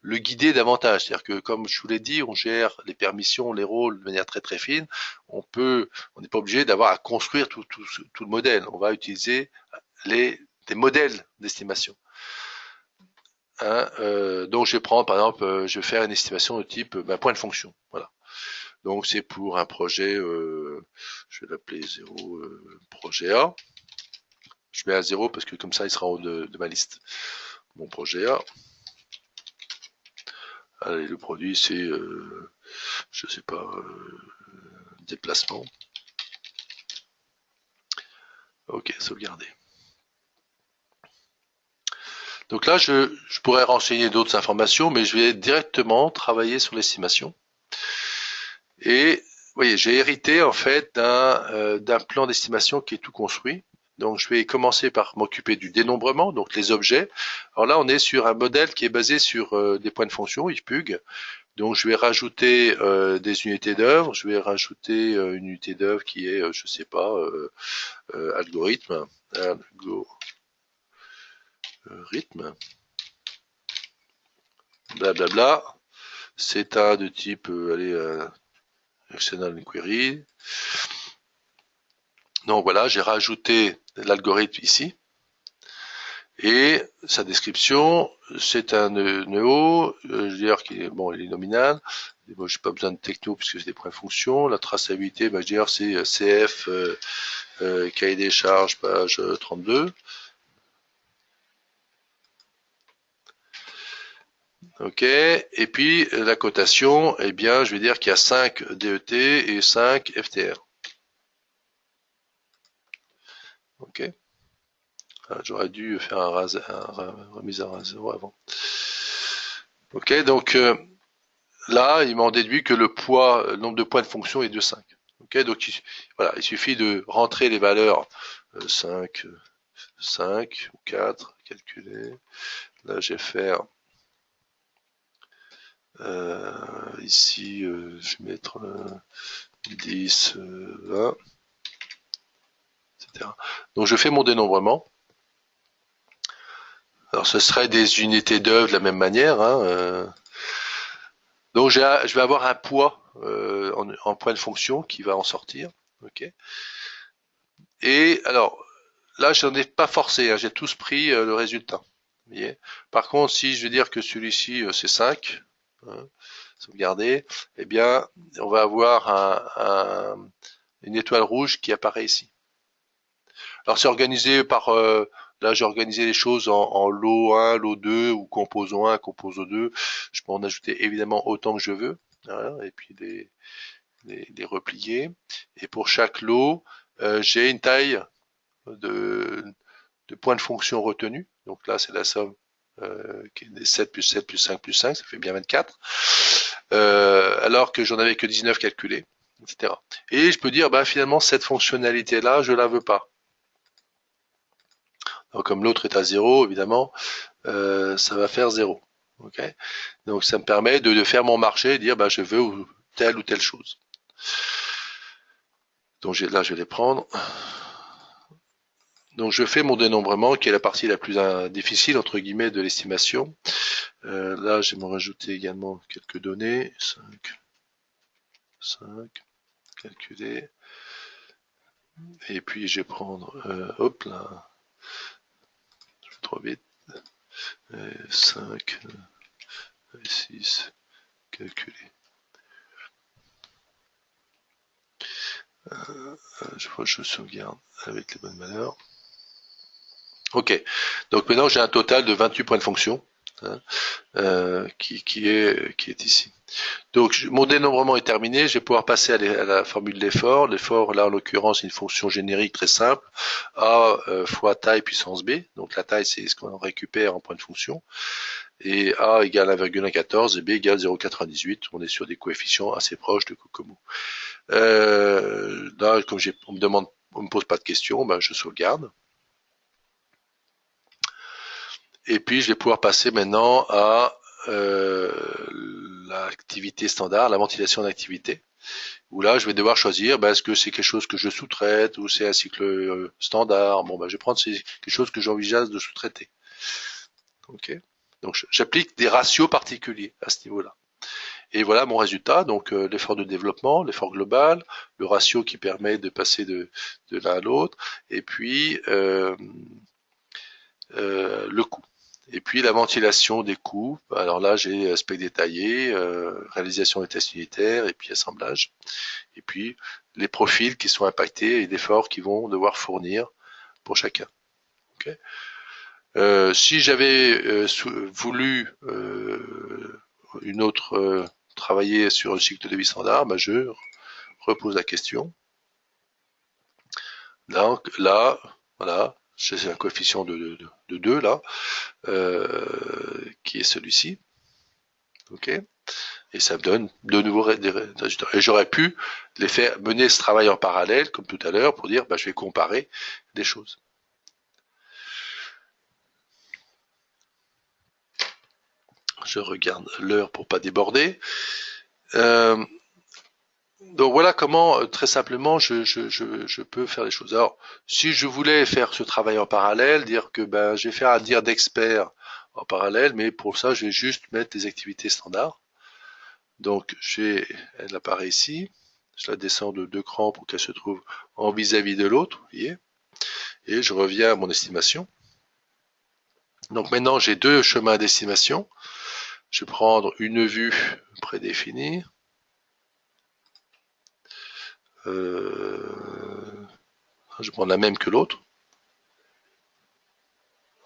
le guider davantage. C'est-à-dire que, comme je vous l'ai dit, on gère les permissions, les rôles de manière très très fine. On n'est pas obligé d'avoir à construire tout le modèle. On va utiliser des modèles d'estimation. Hein, donc je vais prendre, par exemple, je vais faire une estimation de type point de fonction. Voilà. Donc c'est pour un projet, je vais l'appeler 0 projet A. Je mets à 0 parce que comme ça il sera en haut de ma liste. Mon projet A. Allez, le produit c'est, je sais pas, déplacement. Ok, sauvegarder. Donc là, je pourrais renseigner d'autres informations, mais je vais directement travailler sur l'estimation. Et vous voyez, j'ai hérité en fait d'un plan d'estimation qui est tout construit. Donc je vais commencer par m'occuper du dénombrement, donc les objets. Alors là, on est sur un modèle qui est basé sur des points de fonction, IFPUG. Donc je vais rajouter des unités d'œuvre. Je vais rajouter une unité d'œuvre qui est, je sais pas, algorithme, blablabla. C'est un de type, External Inquiry. Donc voilà, j'ai rajouté l'algorithme ici. Et sa description, c'est un nœud, je veux dire qu'il est, bon, il est nominal. Bon, j'ai pas besoin de techno puisque c'est des points de fonction. La traçabilité, je veux dire, c'est CF, cahier des charges, page 32. Ok. Et puis, la cotation, eh bien, je vais dire qu'il y a 5 DET et 5 FTR. Ok. J'aurais dû faire un remise à 0 avant. Ok, donc là, il m'en déduit que le poids, le nombre de points de fonction est de 5. Ok, donc voilà, il suffit de rentrer les valeurs 5, 5 ou 4, calculer. Là, je vais faire ici, je vais mettre 10, 20, etc. Donc je fais mon dénombrement. Alors ce serait des unités d'œuvre de la même manière. Donc je vais avoir un poids en point de fonction qui va en sortir. Ok. Et alors là, j'en ai pas forcé, j'ai tous pris le résultat. Vous voyez. Par contre, si je veux dire que celui-ci c'est 5, hein, sauvegarder, eh bien, on va avoir une étoile rouge qui apparaît ici. Alors c'est organisé par là j'ai organisé les choses en lot 1, lot 2 ou composant 1, composant 2. Je peux en ajouter évidemment autant que je veux, hein, et puis les replier. Et pour chaque lot, j'ai une taille de, de points de fonction retenus. Donc là c'est la somme qui est des 7 plus 7 plus 5 plus 5, ça fait bien 24. Alors que j'en avais que 19 calculés, etc. Et je peux dire, finalement, cette fonctionnalité-là, je la veux pas. Donc, comme l'autre est à 0, évidemment, ça va faire 0. Okay. Donc ça me permet de faire mon marché et dire je veux telle ou telle chose. Donc là je vais les prendre. Donc je fais mon dénombrement qui est la partie la plus difficile entre guillemets de l'estimation. Là je vais me rajouter également quelques données. 5, calculer. Et puis je vais prendre, hop là, je vais trop vite. 5, 6, calculer. Je crois que je sauvegarde avec les bonnes valeurs. Ok, donc maintenant j'ai un total de 28 points de fonction hein, qui est ici. Donc mon dénombrement est terminé, je vais pouvoir passer à la formule d'effort. L'effort là en l'occurrence c'est une fonction générique très simple, A fois taille puissance B. Donc la taille c'est ce qu'on récupère en point de fonction. Et A égale 1,114 et B égale 0,98. On est sur des coefficients assez proches de Kokomo. Là, comme on me pose pas de questions, je sauvegarde. Et puis, je vais pouvoir passer maintenant à l'activité standard, la ventilation d'activité. Où là, je vais devoir choisir, est-ce que c'est quelque chose que je sous-traite ou c'est un cycle standard. Bon, je vais prendre quelque chose que j'envisage de sous-traiter. Ok. Donc, j'applique des ratios particuliers à ce niveau-là. Et voilà mon résultat, donc l'effort de développement, l'effort global, le ratio qui permet de passer de l'un à l'autre, et puis le coût. Et puis la ventilation des coûts, alors là j'ai spec détaillé, réalisation des tests unitaires, et puis assemblage. Et puis les profils qui sont impactés et l'effort qu'ils vont devoir fournir pour chacun. Okay. Si j'avais voulu une autre travailler sur le cycle de vie standard, je repose la question. Donc là, voilà, c'est un coefficient de 2 là, qui est celui-ci. Ok. Et ça me donne de nouveaux des résultats. Et j'aurais pu les faire mener ce travail en parallèle, comme tout à l'heure, pour dire, bah, je vais comparer des choses. Je regarde l'heure pour pas déborder. Euh, donc voilà comment, très simplement, je peux faire les choses. Alors, si je voulais faire ce travail en parallèle, dire que ben, je vais faire un dire d'expert en parallèle, mais pour ça, je vais juste mettre des activités standards. Donc, elle apparaît ici. Je la descends de 2 crans pour qu'elle se trouve en vis-à-vis de l'autre, vous voyez. Et je reviens à mon estimation. Donc maintenant, j'ai 2 chemins d'estimation. Je vais prendre une vue prédéfinie. Je vais prendre la même que l'autre.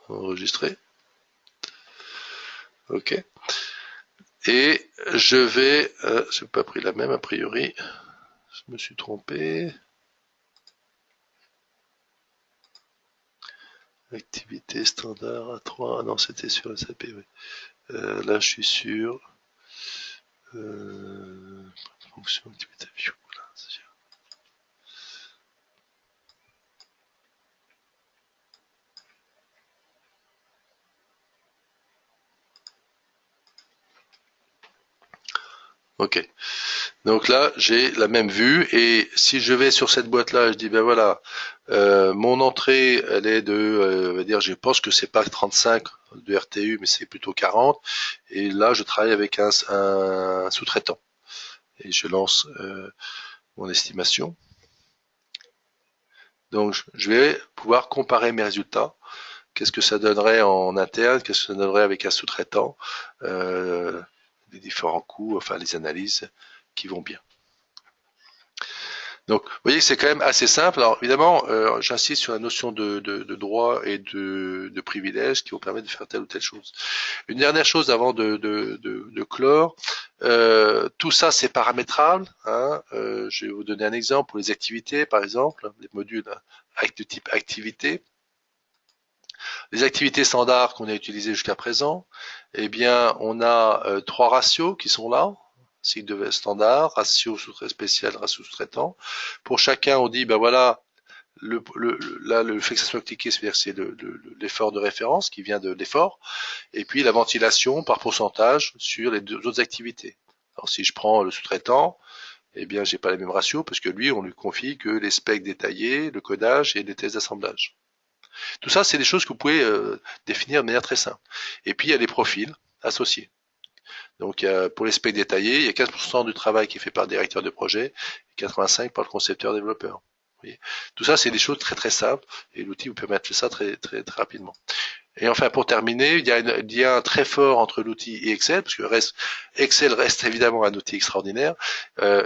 Enregistrer. OK. Et je vais... j'ai pas pris la même a priori. Je me suis trompé. Activité standard à 3. Ah non, c'était sur SAP, oui. Là, je suis sur... fonction activité view. Voilà, ok. Donc là, j'ai la même vue et si je vais sur cette boîte-là, je dis ben voilà, mon entrée, elle est de, on va dire, je pense que c'est pas 35 de RTU, mais c'est plutôt 40. Et là, je travaille avec un sous-traitant et je lance mon estimation. Donc, je vais pouvoir comparer mes résultats. Qu'est-ce que ça donnerait en interne? Qu'est-ce que ça donnerait avec un sous-traitant? Les différents coûts, enfin les analyses qui vont bien. Donc, vous voyez que c'est quand même assez simple. Alors, évidemment, j'insiste sur la notion de droit et de privilège qui vont permettre de faire telle ou telle chose. Une dernière chose avant de clore, tout ça c'est paramétrable. Hein. Je vais vous donner un exemple pour les activités, par exemple, les modules de type activité. Les activités standards qu'on a utilisées jusqu'à présent, eh bien, on a 3 ratios qui sont là. Cycle de standard, ratio sous-traitant spécial, ratio sous-traitant. Pour chacun, on dit, ben voilà, là, le fait que ça soit cliqué, c'est-à-dire que c'est l'effort de référence qui vient de l'effort, et puis la ventilation par pourcentage sur les deux autres activités. Alors, si je prends le sous-traitant, eh bien, j'ai pas les mêmes ratios, parce que lui, on lui confie que les specs détaillés, le codage et les tests d'assemblage. Tout ça, c'est des choses que vous pouvez définir de manière très simple. Et puis, il y a les profils associés. Donc, pour les specs détaillés, il y a 15% du travail qui est fait par le directeur de projet et 85% par le concepteur-développeur. Tout ça, c'est des choses très très simples et l'outil vous permet de faire ça très très très rapidement. Et enfin, pour terminer, il y a un lien très fort entre l'outil et Excel, parce que Excel reste évidemment un outil extraordinaire,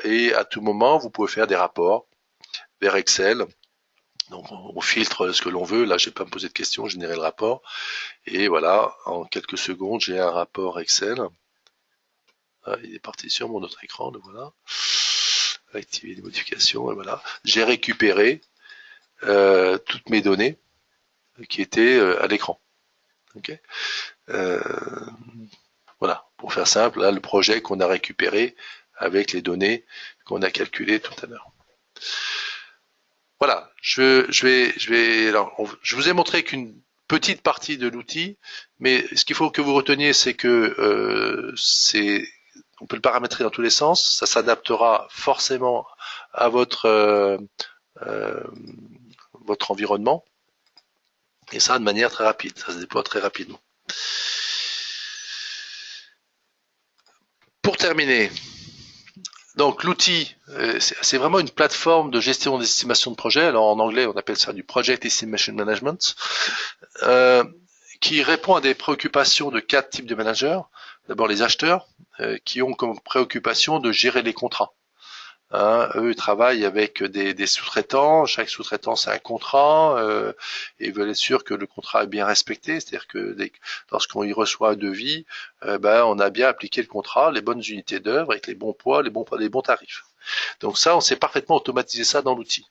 et à tout moment, vous pouvez faire des rapports vers Excel. Donc, on filtre ce que l'on veut. Là, je vais pas me poser de questions, générer le rapport. Et voilà, en quelques secondes, j'ai un rapport Excel. Ah, il est parti sur mon autre écran, le voilà. Activer les modifications, et voilà. J'ai récupéré toutes mes données qui étaient à l'écran. Okay. Voilà, pour faire simple, là, le projet qu'on a récupéré avec les données qu'on a calculées tout à l'heure. Voilà, je vous ai montré qu'une petite partie de l'outil, mais ce qu'il faut que vous reteniez, c'est que on peut le paramétrer dans tous les sens, ça s'adaptera forcément à votre environnement, et ça de manière très rapide, ça se déploie très rapidement. Pour terminer, donc l'outil, c'est vraiment une plateforme de gestion d'estimation de projet. Alors en anglais, on appelle ça du Project Estimation Management, qui répond à des préoccupations de 4 types de managers. D'abord les acheteurs, qui ont comme préoccupation de gérer les contrats. Hein, eux, ils travaillent avec des sous-traitants. Chaque sous-traitant, c'est un contrat. Et ils veulent être sûrs que le contrat est bien respecté. C'est-à-dire que lorsqu'on y reçoit un devis, on a bien appliqué le contrat, les bonnes unités d'œuvre, avec les bons poids, les bons tarifs. Donc ça, on sait parfaitement automatiser ça dans l'outil.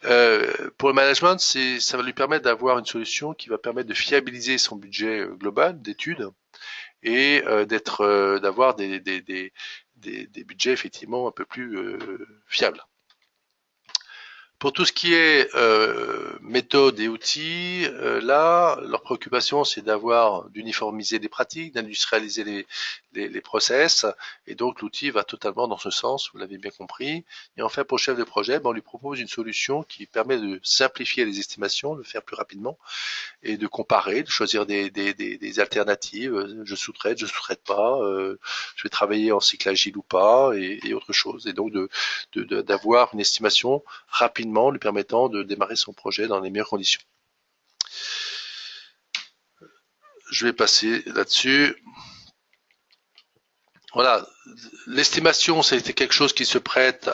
Pour le management, ça va lui permettre d'avoir une solution qui va permettre de fiabiliser son budget global d'études et d'avoir des budgets effectivement un peu plus fiables. Pour tout ce qui est méthode et outils, là, leur préoccupation, c'est d'uniformiser les pratiques, d'industrialiser les process, et donc l'outil va totalement dans ce sens, vous l'avez bien compris. Et enfin, pour le chef de projet, on lui propose une solution qui permet de simplifier les estimations, de le faire plus rapidement, et de comparer, de choisir des alternatives. Je sous-traite pas, je vais travailler en cycle agile ou pas, et autre chose. Et donc d'avoir une estimation rapidement lui permettant de démarrer son projet dans les meilleures conditions. Je vais passer là-dessus. Voilà, l'estimation, c'était quelque chose qui se prête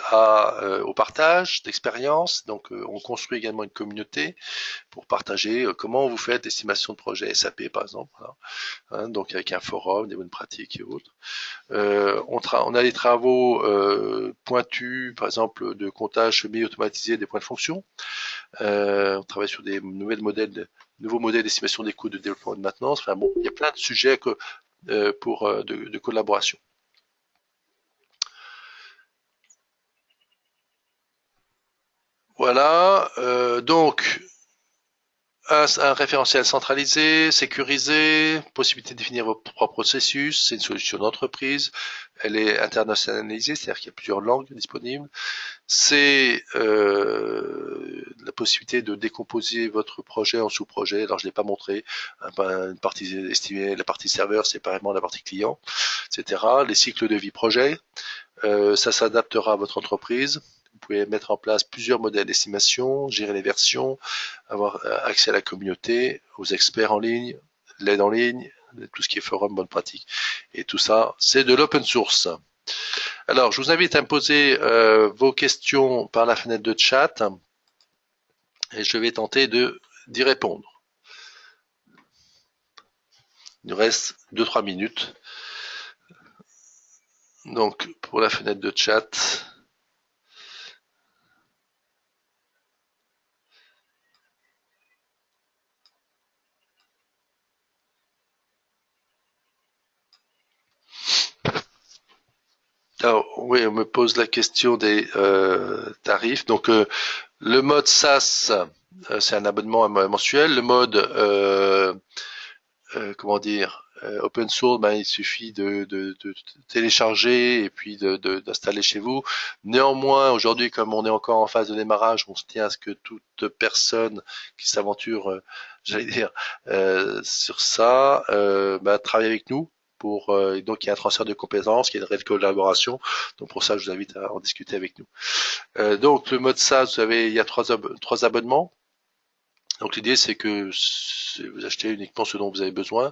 au partage d'expérience. Donc, on construit également une communauté pour partager comment vous faites l'estimation de projet SAP, par exemple. Voilà. Hein, donc, avec un forum, des bonnes pratiques et autres. On a des travaux pointus, par exemple, de comptage semi-automatisé des points de fonction. On travaille sur des nouveaux modèles d'estimation des coûts de développement et de maintenance. Enfin bon, il y a plein de sujets de collaboration. Voilà, donc un référentiel centralisé, sécurisé, possibilité de définir vos propres processus, c'est une solution d'entreprise, elle est internationalisée, c'est-à-dire qu'il y a plusieurs langues disponibles, c'est la possibilité de décomposer votre projet en sous-projets. Alors je l'ai pas montré, une partie estimée, la partie serveur séparément de la partie client, etc. Les cycles de vie projet, ça s'adaptera à votre entreprise. Vous pouvez mettre en place plusieurs modèles d'estimation, gérer les versions, avoir accès à la communauté, aux experts en ligne, l'aide en ligne, tout ce qui est forum, bonne pratique. Et tout ça, c'est de l'open source. Alors, je vous invite à me poser vos questions par la fenêtre de chat et je vais tenter d'y répondre. Il nous reste 2-3 minutes. Donc, pour la fenêtre de chat. Alors, oui, on me pose la question des tarifs. Donc, le mode SaaS, c'est un abonnement mensuel. Le mode, comment dire, open source, il suffit de télécharger et puis d'installer chez vous. Néanmoins, aujourd'hui, comme on est encore en phase de démarrage, on se tient à ce que toute personne qui s'aventure, j'allais dire, sur ça, travaille avec nous. Donc il y a un transfert de compétences, il y a une réelle collaboration. Donc pour ça, je vous invite à en discuter avec nous. Donc le mode SaaS, il y a trois abonnements. Donc l'idée c'est que vous achetez uniquement ce dont vous avez besoin.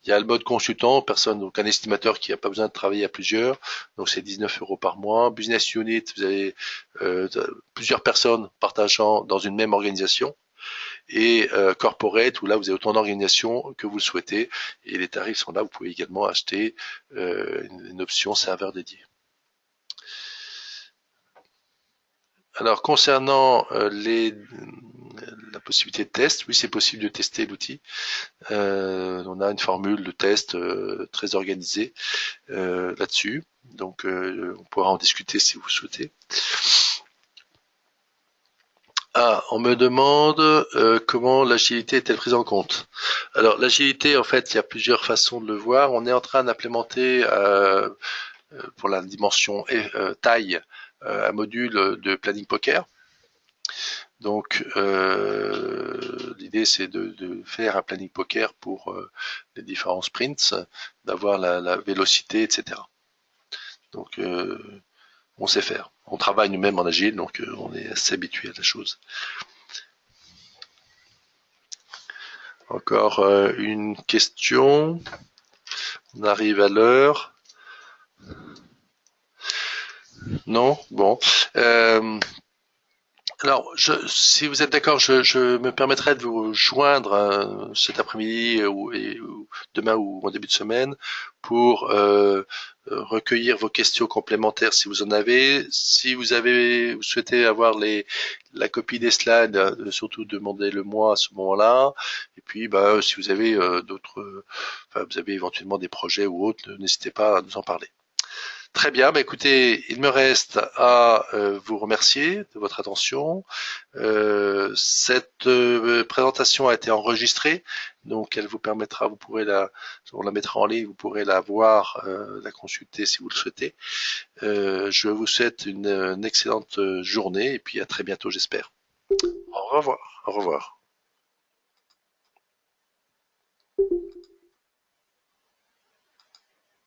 Il y a le mode consultant, donc un estimateur qui n'a pas besoin de travailler à plusieurs. Donc c'est 19 € par mois. Business Unit, vous avez plusieurs personnes partageant dans une même organisation. Et corporate, où là vous avez autant d'organisations que vous le souhaitez. Et les tarifs sont là, vous pouvez également acheter une option serveur dédié. Alors concernant la possibilité de test, oui c'est possible de tester l'outil. On a une formule de test très organisée là-dessus, donc on pourra en discuter si vous souhaitez. Ah, on me demande comment l'agilité est-elle prise en compte. Alors l'agilité, en fait, il y a plusieurs façons de le voir. On est en train d'implémenter pour la dimension taille un module de planning poker. Donc l'idée c'est de faire un planning poker pour les différents sprints, d'avoir la vélocité, etc. Donc on sait faire. On travaille nous-mêmes en agile, donc on est assez habitué à la chose. Encore une question. On arrive à l'heure. Non? Bon. Alors, si vous êtes d'accord, je me permettrai de vous joindre cet après-midi ou demain ou en début de semaine pour recueillir vos questions complémentaires si vous en avez. Si vous souhaitez avoir la copie des slides, surtout demandez-le moi à ce moment-là. Et puis, bah, si vous avez enfin, vous avez éventuellement des projets ou autres, n'hésitez pas à nous en parler. Très bien, bah écoutez, il me reste à vous remercier de votre attention. Cette présentation a été enregistrée, donc elle vous permettra, on la mettra en ligne, vous pourrez la voir, la consulter si vous le souhaitez. Je vous souhaite une excellente journée et puis à très bientôt, j'espère. Au revoir. Au revoir.